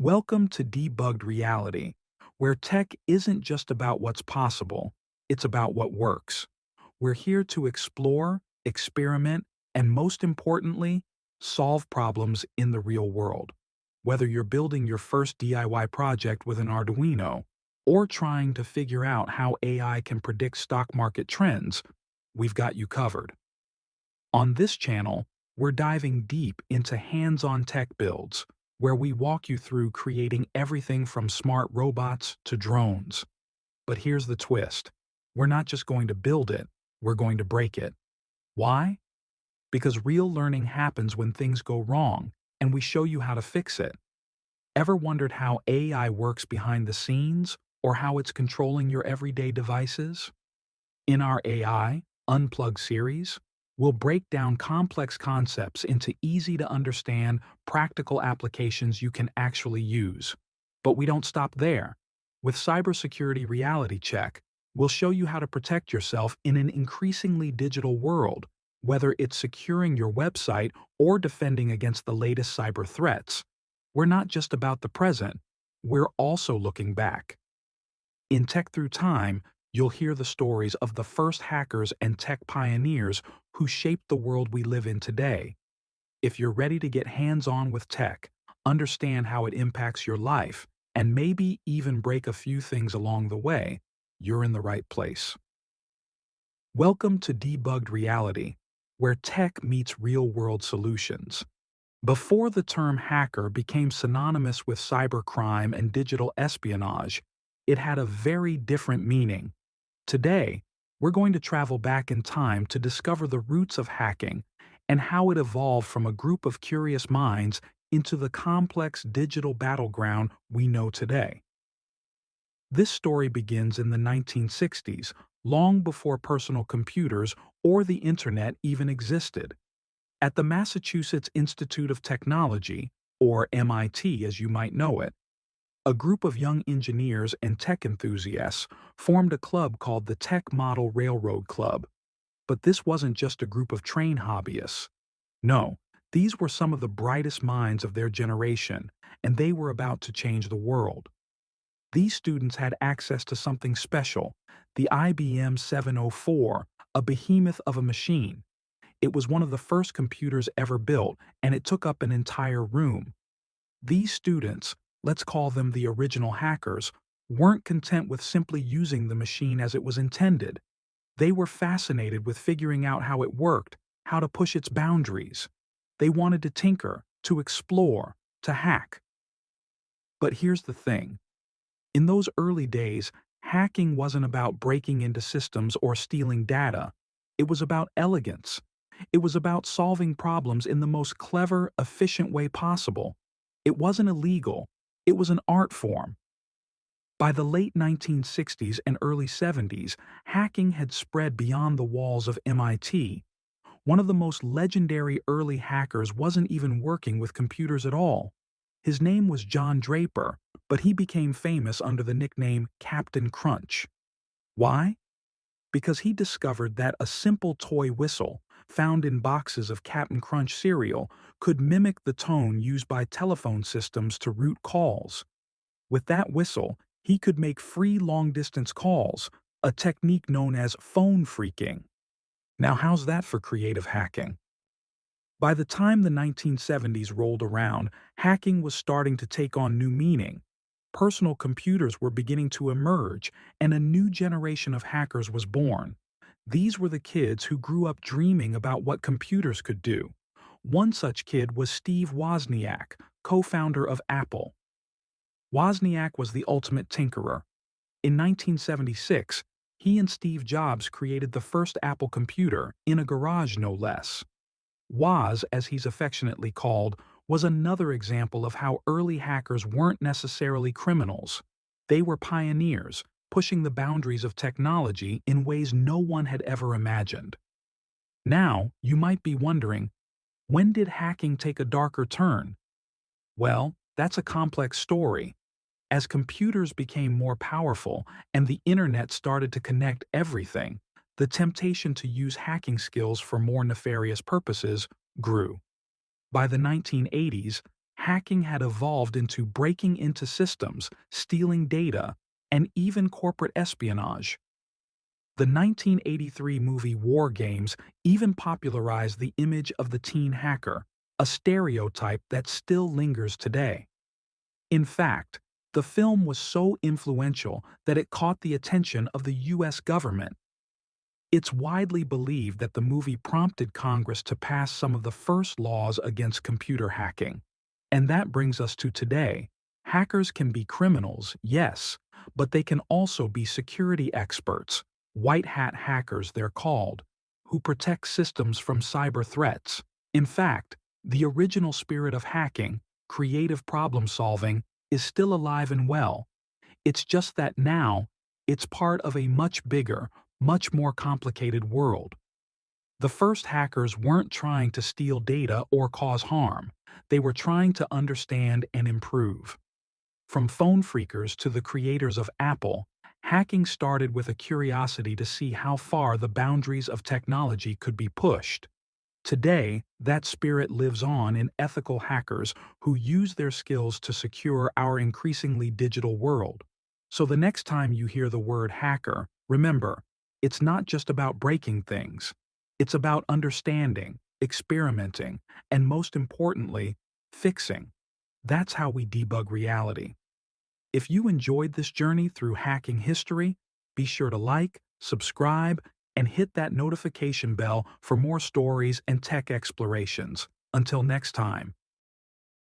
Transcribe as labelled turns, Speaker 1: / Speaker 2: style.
Speaker 1: Welcome to Debugged Reality, where tech isn't just about what's possible, it's about what works. We're here to explore, experiment, and most importantly, solve problems in the real world. Whether you're building your first DIY project with an Arduino or trying to figure out how AI can predict stock market trends, we've got you covered. On this channel, we're diving deep into hands-on tech builds, where we walk you through creating everything from smart robots to drones. But here's the twist. We're not just going to build it, we're going to break it. Why? Because real learning happens when things go wrong, and we show you how to fix it. Ever wondered how AI works behind the scenes, or how it's controlling your everyday devices? In our AI Unplugged series, we'll break down complex concepts into easy-to-understand, practical applications you can actually use. But we don't stop there. With Cybersecurity Reality Check, we'll show you how to protect yourself in an increasingly digital world, whether it's securing your website or defending against the latest cyber threats. We're not just about the present, we're also looking back. In Tech Through Time, you'll hear the stories of the first hackers and tech pioneers who shaped the world we live in today. If you're ready to get hands-on with tech, understand how it impacts your life, and maybe even break a few things along the way, you're in the right place. Welcome to Debugged Reality, where tech meets real-world solutions. Before the term hacker became synonymous with cybercrime and digital espionage, it had a very different meaning. Today, we're going to travel back in time to discover the roots of hacking and how it evolved from a group of curious minds into the complex digital battleground we know today. This story begins in the 1960s, long before personal computers or the internet even existed. At the Massachusetts Institute of Technology, or MIT as you might know it, a group of young engineers and tech enthusiasts formed a club called the Tech Model Railroad Club. But this wasn't just a group of train hobbyists. No, these were some of the brightest minds of their generation, and they were about to change the world. These students had access to something special, the IBM 704, a behemoth of a machine. It was one of the first computers ever built, and it took up an entire room. These students, let's call them the original hackers, weren't content with simply using the machine as it was intended. They were fascinated with figuring out how it worked, how to push its boundaries. They wanted to tinker, to explore, to hack. But here's the thing. In those early days, hacking wasn't about breaking into systems or stealing data. It was about elegance. It was about solving problems in the most clever, efficient way possible. It wasn't illegal. It was an art form. By the late 1960s and early 70s, hacking had spread beyond the walls of MIT. One of the most legendary early hackers wasn't even working with computers at all. His name was John Draper, but he became famous under the nickname Captain Crunch. Why? Because he discovered that a simple toy whistle, found in boxes of Captain Crunch cereal, could mimic the tone used by telephone systems to route calls. With that whistle, he could make free long-distance calls, a technique known as phone phreaking. Now how's that for creative hacking? By the time the 1970s rolled around, hacking was starting to take on new meaning. Personal computers were beginning to emerge, and a new generation of hackers was born. These were the kids who grew up dreaming about what computers could do. One such kid was Steve Wozniak, co-founder of Apple. Wozniak was the ultimate tinkerer. In 1976, he and Steve Jobs created the first Apple computer, in a garage no less. Woz, as he's affectionately called, was another example of how early hackers weren't necessarily criminals. They were pioneers, pushing the boundaries of technology in ways no one had ever imagined. Now, you might be wondering, when did hacking take a darker turn? Well, that's a complex story. As computers became more powerful and the internet started to connect everything, the temptation to use hacking skills for more nefarious purposes grew. By the 1980s, hacking had evolved into breaking into systems, stealing data, and even corporate espionage. The 1983 movie War Games even popularized the image of the teen hacker, a stereotype that still lingers today. In fact, the film was so influential that it caught the attention of the US government. It's widely believed that the movie prompted Congress to pass some of the first laws against computer hacking. And that brings us to today. Hackers can be criminals, yes, but they can also be security experts, white hat hackers they're called, who protect systems from cyber threats. In fact, the original spirit of hacking, creative problem solving, is still alive and well. It's just that now, it's part of a much bigger, much more complicated world. The first hackers weren't trying to steal data or cause harm. They were trying to understand and improve. From phone phreakers to the creators of Apple, hacking started with a curiosity to see how far the boundaries of technology could be pushed. Today, that spirit lives on in ethical hackers who use their skills to secure our increasingly digital world. So the next time you hear the word hacker, remember, it's not just about breaking things. It's about understanding, experimenting, and most importantly, fixing. That's how we debug reality. If you enjoyed this journey through hacking history, be sure to like, subscribe, and hit that notification bell for more stories and tech explorations. Until next time.